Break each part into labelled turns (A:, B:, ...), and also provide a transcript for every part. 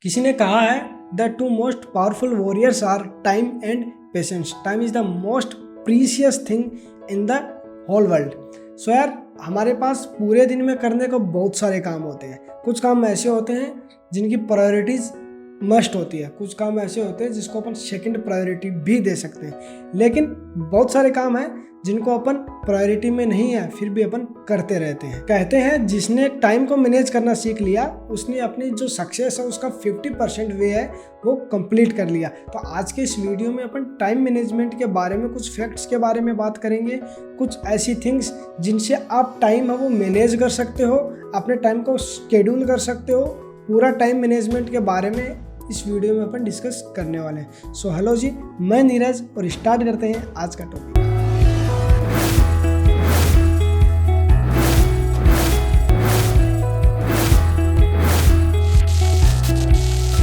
A: किसी ने कहा है the two most powerful warriors are time and patience. Time is the most precious thing in the whole world. So यार, हमारे पास पूरे दिन में करने को बहुत सारे काम होते हैं। कुछ काम ऐसे होते हैं जिनकी प्रायोरिटीज़ मस्ट होती है, कुछ काम ऐसे होते हैं जिसको अपन सेकंड प्रायोरिटी भी दे सकते हैं, लेकिन बहुत सारे काम हैं जिनको अपन प्रायोरिटी में नहीं है फिर भी अपन करते रहते हैं। कहते हैं जिसने टाइम को मैनेज करना सीख लिया उसने अपनी जो सक्सेस है उसका 50% वे है वो कंप्लीट कर लिया। तो आज के इस वीडियो में अपन टाइम मैनेजमेंट के बारे में कुछ फैक्ट्स के बारे में बात करेंगे, कुछ ऐसी थिंग्स जिनसे आप टाइम है वो मैनेज कर सकते हो, अपने टाइम को शेड्यूल कर सकते हो। पूरा टाइम मैनेजमेंट के बारे में इस वीडियो में अपन डिस्कस करने वाले हैं। सो हेलो जी, मैं नीरज और स्टार्ट करते हैं आज का टॉपिक।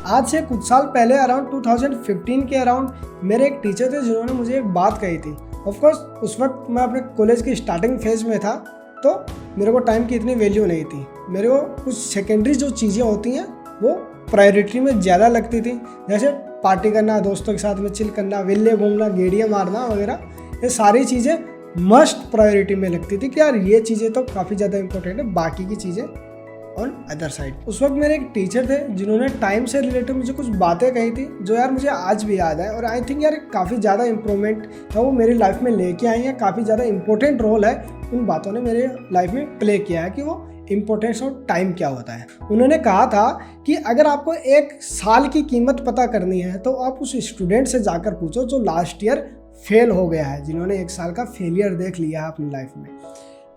A: आज से कुछ साल पहले अराउंड 2015 के अराउंड मेरे एक टीचर थे जिन्होंने मुझे एक बात कही थी। ऑफ कोर्स उस वक्त मैं अपने कॉलेज की स्टार्टिंग फेज में था, तो मेरे को टाइम की इतनी वैल्यू नहीं थी। मेरे को कुछ सेकेंडरी जो चीज़ें होती हैं वो प्रायोरिटी में ज़्यादा लगती थी, जैसे पार्टी करना, दोस्तों के साथ में चिल करना, वेले घूमना, गेड़ियाँ मारना वगैरह। ये सारी चीज़ें मस्ट प्रायोरिटी में लगती थी कि यार ये चीज़ें तो काफ़ी ज़्यादा इंपॉर्टेंट है, बाकी की चीज़ें ऑन अदर साइड। उस वक्त मेरे एक टीचर थे जिन्होंने टाइम से रिलेटेड मुझे कुछ बातें कही थी जो यार मुझे आज भी याद है, और आई थिंक यार काफ़ी ज़्यादा इंप्रूवमेंट है वो मेरी लाइफ में लेके आई है। काफ़ी ज़्यादा इंपॉर्टेंट रोल है उन बातों ने मेरे लाइफ में प्ले किया है कि वो इम्पोर्टेंस ऑफ टाइम क्या होता है। उन्होंने कहा था कि अगर आपको एक साल की कीमत पता करनी है तो आप उस स्टूडेंट से जाकर पूछो जो लास्ट ईयर फेल हो गया है, जिन्होंने एक साल का फेलियर देख लिया है अपनी लाइफ में।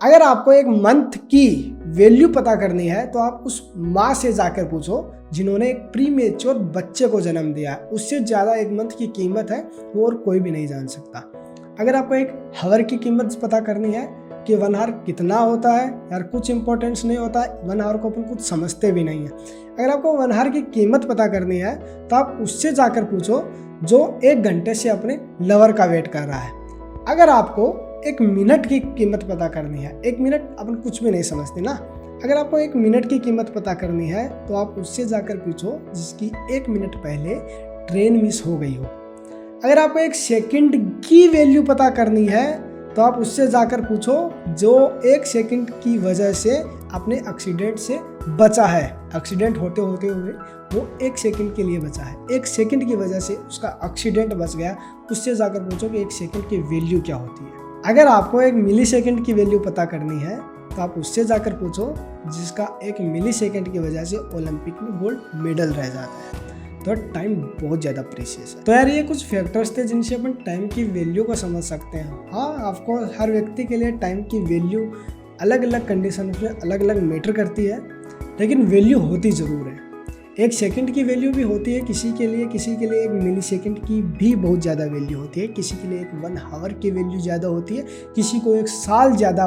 A: अगर आपको एक मंथ की वैल्यू पता करनी है तो आप उस माँ से जाकर पूछो जिन्होंने एक प्रीमेच्योर बच्चे को जन्म दिया है। उससे ज़्यादा एक मंथ की कीमत है वो और कोई भी नहीं जान सकता। अगर आपको एक हावर की कीमत पता करनी है कि 1 आवर कितना होता है, यार कुछ इंपॉर्टेंस नहीं होता है, 1 आवर को अपन कुछ समझते भी नहीं है। अगर आपको 1 आवर की कीमत पता करनी है तो आप उससे जाकर पूछो जो 1 घंटे से अपने लवर का वेट कर रहा है। अगर आपको 1 मिनट की कीमत पता करनी है, 1 मिनट अपन कुछ भी नहीं समझते ना, अगर आपको 1 मिनट की कीमत पता करनी है तो आप उससे जाकर पूछो जिसकी 1 मिनट पहले ट्रेन मिस हो गई हो। अगर आपको 1 सेकंड की वैल्यू पता करनी है तो आप उससे जाकर पूछो जो 1 सेकंड की वजह से अपने एक्सीडेंट से बचा है। एक्सीडेंट होते होते हुए वो 1 सेकंड के लिए बचा है, 1 सेकंड की वजह से उसका एक्सीडेंट बच गया। उससे जाकर पूछो कि 1 सेकंड की वैल्यू क्या होती है। अगर आपको 1 मिली सेकंड की वैल्यू पता करनी है तो आप उससे जाकर पूछो जिसका 1 मिली सेकंड की वजह से ओलंपिक में गोल्ड मेडल रह जाता है। तो टाइम बहुत ज़्यादा प्रीशियस है। तो यार ये कुछ फैक्टर्स थे जिनसे अपन टाइम की वैल्यू को समझ सकते हैं। हाँ, आपको हर व्यक्ति के लिए टाइम की वैल्यू अलग अलग कंडीशन में अलग अलग मैटर करती है, लेकिन वैल्यू होती ज़रूर है। 1 सेकंड की वैल्यू भी होती है किसी के लिए 1 मिली सेकंड की भी बहुत ज़्यादा वैल्यू होती है, किसी के लिए 1 आवर की वैल्यू ज़्यादा होती है, किसी को 1 साल ज़्यादा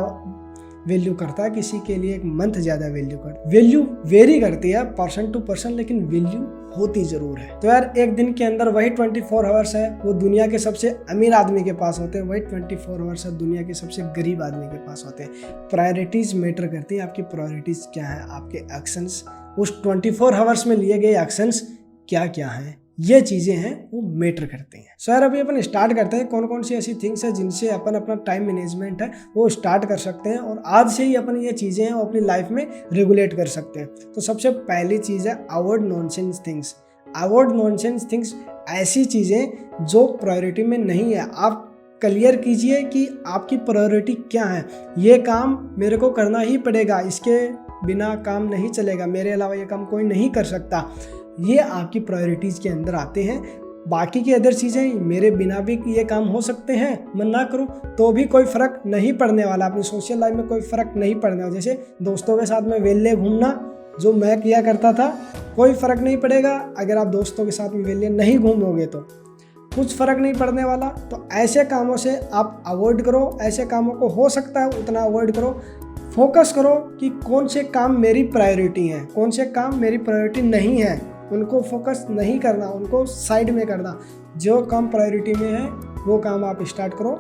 A: वैल्यू करता है, किसी के लिए 1 मंथ ज़्यादा वैल्यू करता है। वैल्यू वेरी करती है पर्सन टू पर्सन, लेकिन वैल्यू होती ज़रूर है। तो यार एक दिन के अंदर वही 24 आवर्स है वो दुनिया के सबसे अमीर आदमी के पास होते हैं, वही 24 आवर्स है दुनिया के सबसे गरीब आदमी के पास होते हैं। प्रायोरिटीज़ मैटर करती है। आपकी प्रायोरिटीज़ क्या है, आपके एक्शंस, उस 24 आवर्स में लिए गए एक्शंस क्या क्या हैं, ये चीज़ें हैं वो मैटर करती हैं। सो यार अभी अपन स्टार्ट करते हैं कौन कौन सी ऐसी थिंग्स है जिनसे अपन अपना टाइम मैनेजमेंट है वो स्टार्ट कर सकते हैं, और आज से ही अपन ये चीज़ें हैं वो अपनी लाइफ में रेगुलेट कर सकते हैं। तो सबसे पहली चीज़ है avoid nonsense things. Avoid nonsense things ऐसी चीज़ें जो प्रायोरिटी में नहीं है। आप क्लियर कीजिए कि आपकी प्रायोरिटी क्या है। ये काम मेरे को करना ही पड़ेगा, इसके बिना काम नहीं चलेगा, मेरे अलावा ये काम कोई नहीं कर सकता। ये आपकी प्रायोरिटीज़ के अंदर आते हैं। बाकी की अदर चीज़ें मेरे बिना भी ये काम हो सकते हैं, मैं ना करूं तो भी कोई फ़र्क नहीं पड़ने वाला, अपनी सोशल लाइफ में कोई फ़र्क नहीं पड़ने वाला। जैसे दोस्तों के साथ में वेले घूमना जो मैं किया करता था, कोई फ़र्क नहीं पड़ेगा। अगर आप दोस्तों के साथ में वेले नहीं घूमोगे तो कुछ फ़र्क नहीं पड़ने वाला। तो ऐसे कामों से आप अवॉइड करो, ऐसे कामों को हो सकता है उतना अवॉइड करो। फोकस करो कि कौन से काम मेरी प्रायोरिटी हैं, कौन से काम मेरी प्रायोरिटी नहीं है, उनको फोकस नहीं करना, उनको साइड में करना। जो काम प्रायोरिटी में है वो काम आप स्टार्ट करो।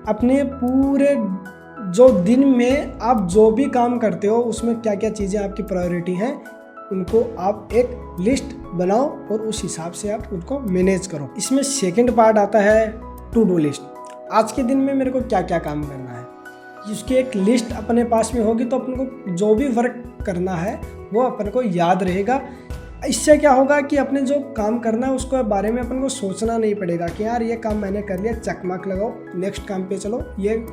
A: अपने पूरे जो दिन में आप जो भी काम करते हो उसमें क्या क्या चीज़ें आपकी प्रायोरिटी हैं उनको आप एक लिस्ट बनाओ और उस हिसाब से आप उनको मैनेज करो। इसमें सेकंड पार्ट आता है टू डू लिस्ट। आज के दिन में मेरे को क्या क्या काम करना है, उसकी एक लिस्ट अपने पास में होगी तो अपन को जो भी वर्क करना है वो अपन को याद रहेगा। इससे क्या होगा कि अपने जो काम करना है उसके बारे में अपन को सोचना नहीं पड़ेगा कि यार ये काम मैंने कर लिया, चेक मार्क लगाओ, नेक्स्ट काम पे चलो, ये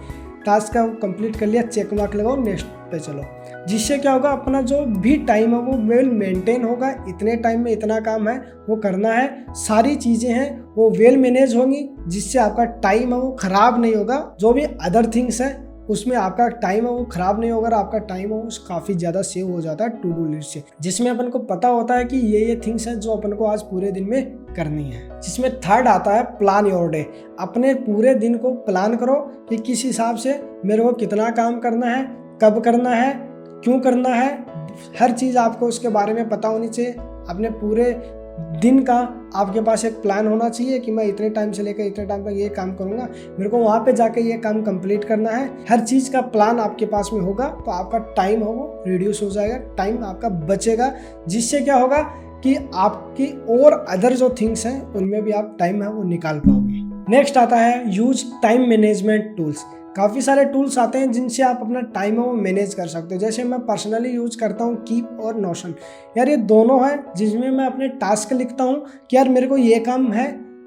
A: टास्क का कंप्लीट कर लिया, चेक मार्क लगाओ, नेक्स्ट पे चलो। जिससे क्या होगा, अपना जो भी टाइम है वो वेल मेंटेन होगा। इतने टाइम में इतना काम है वो करना है, सारी चीज़ें हैं वो वेल मैनेज होंगी, जिससे आपका टाइम है वो ख़राब नहीं होगा। जो भी अदर थिंग्स है उसमें आपका टाइम है वो ख़राब नहीं होगा और आपका टाइम है वो काफ़ी ज़्यादा सेव हो जाता है टू डू लिस्ट से, जिसमें अपन को पता होता है कि ये थिंग्स हैं जो अपन को आज पूरे दिन में करनी है। जिसमें थर्ड आता है प्लान योर डे। अपने पूरे दिन को प्लान करो कि किस हिसाब से मेरे को कितना काम करना है, कब करना है, क्यों करना है, हर चीज़ आपको उसके बारे में पता होनी चाहिए। अपने पूरे दिन का आपके पास एक प्लान होना चाहिए कि मैं इतने टाइम से लेकर इतने टाइम तक ये काम करूँगा, मेरे को वहाँ पे जाके ये काम कंप्लीट करना है। हर चीज़ का प्लान आपके पास में होगा तो आपका टाइम हो वो रिड्यूस हो जाएगा, टाइम आपका बचेगा। जिससे क्या होगा कि आपकी और अदर जो थिंग्स हैं उनमें भी आप टाइम है वो निकाल पाओगे। नेक्स्ट आता है यूज टाइम मैनेजमेंट टूल्स। काफ़ी सारे टूल्स आते हैं जिनसे आप अपना टाइम है वो मैनेज कर सकते हो। जैसे मैं पर्सनली यूज करता हूँ कीप और नोशन। यार ये दोनों हैं जिसमें मैं अपने टास्क लिखता हूँ कि यार मेरे को ये काम है,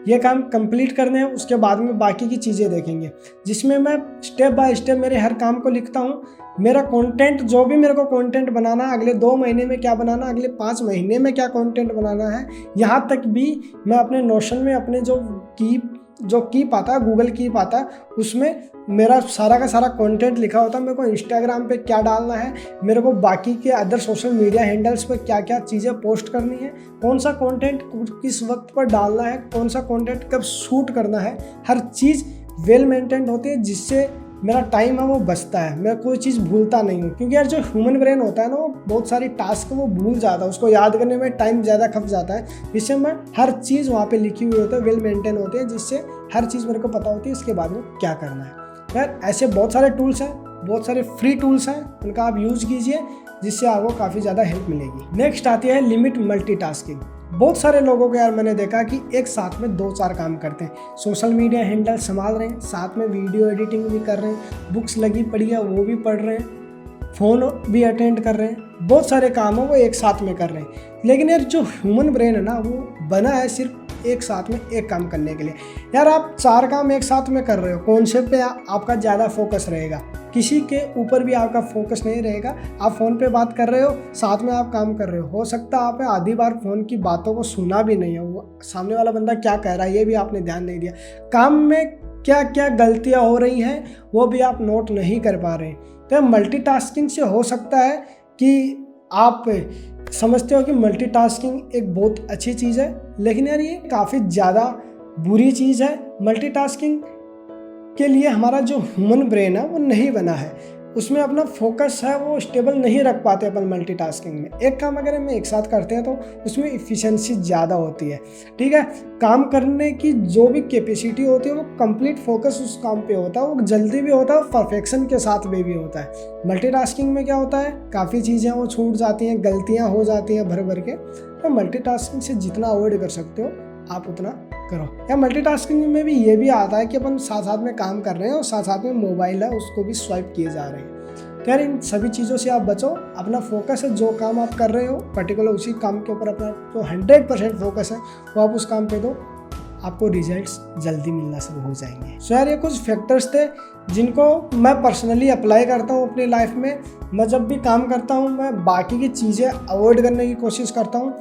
A: ये काम कंप्लीट करने हैं, उसके बाद में बाकी की चीज़ें देखेंगे। जिसमें मैं स्टेप बाय स्टेप मेरे हर काम को लिखता हूँ। मेरा कंटेंट, जो भी मेरे को कंटेंट बनाना है, अगले 2 महीने में क्या बनाना, अगले 5 महीने में क्या कंटेंट बनाना है, यहाँ तक भी मैं अपने नोशन में अपने जो कीप आता है, गूगल कीप आता है, उसमें मेरा सारा का सारा कंटेंट लिखा होता है। मेरे को इंस्टाग्राम पे क्या डालना है, मेरे को बाकी के अदर सोशल मीडिया हैंडल्स पे क्या क्या चीज़ें पोस्ट करनी है, कौन सा कंटेंट किस वक्त पर डालना है, कौन सा कंटेंट कब शूट करना है, हर चीज़ वेल मेंटेन होती है। जिससे मेरा टाइम है वो बचता है, मैं कोई चीज़ भूलता नहीं हूँ। क्योंकि यार जो ह्यूमन ब्रेन होता है ना, वो बहुत सारी टास्क वो भूल जाता है, उसको याद करने में टाइम ज़्यादा खप जाता है। इससे मैं हर चीज़ वहाँ पे लिखी हुई होती है, वेल मेंटेन होती है, जिससे हर चीज़ मेरे को पता होती है इसके बाद में क्या करना है। यार ऐसे बहुत सारे टूल्स हैं, बहुत सारे फ्री टूल्स हैं, उनका आप यूज़ कीजिए, जिससे आपको काफ़ी ज़्यादा हेल्प मिलेगी। नेक्स्ट आती है लिमिट मल्टीटास्किंग। बहुत सारे लोगों को यार मैंने देखा कि एक साथ में 2-4 काम करते हैं। सोशल मीडिया हैंडल संभाल रहे हैं, साथ में वीडियो एडिटिंग भी कर रहे हैं, बुक्स लगी पड़ी है वो भी पढ़ रहे हैं, फ़ोन भी अटेंड कर रहे हैं, बहुत सारे काम है वो एक साथ में कर रहे हैं। लेकिन यार जो ह्यूमन ब्रेन है ना, वो बना है सिर्फ एक साथ में एक काम करने के लिए। यार आप 4 काम एक साथ में कर रहे हो, कौन से पे आपका ज़्यादा फोकस रहेगा? किसी के ऊपर भी आपका फोकस नहीं रहेगा। आप फ़ोन पे बात कर रहे हो, साथ में आप काम कर रहे हो सकता है आपने आधी बार फ़ोन की बातों को सुना भी नहीं हो, वो सामने वाला बंदा क्या कह रहा है ये भी आपने ध्यान नहीं दिया। काम में क्या क्या गलतियाँ हो रही हैं वो भी आप नोट नहीं कर पा रहे। तो मल्टीटास्किंग से हो सकता है कि आप समझते हो कि मल्टीटास्किंग एक बहुत अच्छी चीज़ है, लेकिन यार ये काफ़ी ज़्यादा बुरी चीज़ है। मल्टीटास्किंग के लिए हमारा जो ह्यूमन ब्रेन है वो नहीं बना है, उसमें अपना फोकस है वो स्टेबल नहीं रख पाते अपन मल्टीटास्किंग में। एक काम अगर हम एक साथ करते हैं तो उसमें इफ़िशिएंसी ज़्यादा होती है, ठीक है। काम करने की जो भी कैपेसिटी होती है वो कंप्लीट फोकस उस काम पे होता है, वो जल्दी भी होता है, परफेक्शन के साथ में भी होता है। मल्टीटास्किंग में क्या होता है, काफ़ी चीज़ें वो छूट जाती हैं, गलतियाँ हो जाती हैं भर भर के। तो मल्टीटास्किंग से जितना अवॉइड कर सकते हो आप उतना करो। या मल्टीटास्किंग में भी ये भी आता है कि अपन साथ साथ में काम कर रहे हैं और साथ साथ में मोबाइल है उसको भी स्वाइप किए जा रहे हैं। तो यार इन सभी चीज़ों से आप बचो, अपना फोकस है जो काम आप कर रहे हो पर्टिकुलर उसी काम के ऊपर अपना जो 100% फोकस है वो आप उस काम पे दो, आपको रिजल्ट्स जल्दी मिलना शुरू हो जाएंगे। सो यार ये कुछ फैक्टर्स थे जिनको मैं पर्सनली अप्लाई करता हूँ अपनी लाइफ में। मैं जब भी काम करता हूँ मैं बाकी की चीज़ें अवॉइड करने की कोशिश करता हूँ,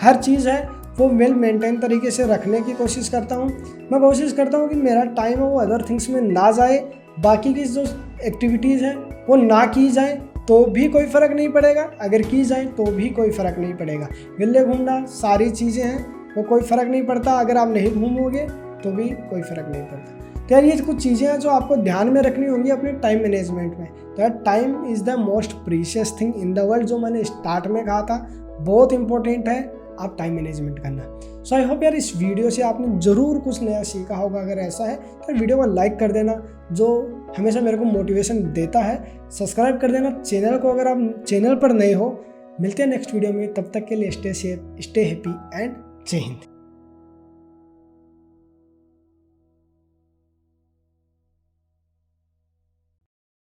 A: हर चीज़ है वो वेल मेंटेन तरीके से रखने की कोशिश करता हूँ। मैं कोशिश करता हूँ कि मेरा टाइम है वो अदर थिंग्स में ना जाए, बाकी की जो एक्टिविटीज़ हैं वो ना की जाए तो भी कोई फ़र्क नहीं पड़ेगा, अगर की जाए तो भी कोई फ़र्क नहीं पड़ेगा। विले घूमना सारी चीज़ें हैं वो कोई फ़र्क नहीं पड़ता, अगर आप नहीं घूमोगे तो भी कोई फ़र्क नहीं पड़ता। तो यार ये कुछ चीज़ें हैं जो आपको ध्यान में रखनी होंगी अपने टाइम मैनेजमेंट में। तो यार time is the most precious thing in the world, जो मैंने स्टार्ट में कहा था, बहुत इंपॉर्टेंट है आप टाइम मैनेजमेंट करना। सो आई होप यार इस वीडियो से आपने ज़रूर कुछ नया सीखा होगा। अगर ऐसा है तो वीडियो को लाइक कर देना, जो हमेशा मेरे को मोटिवेशन देता है। सब्सक्राइब कर देना चैनल को, अगर आप चैनल पर नए हो। मिलते हैं नेक्स्ट वीडियो में, तब तक के लिए stay safe, stay happy and जय हिंद।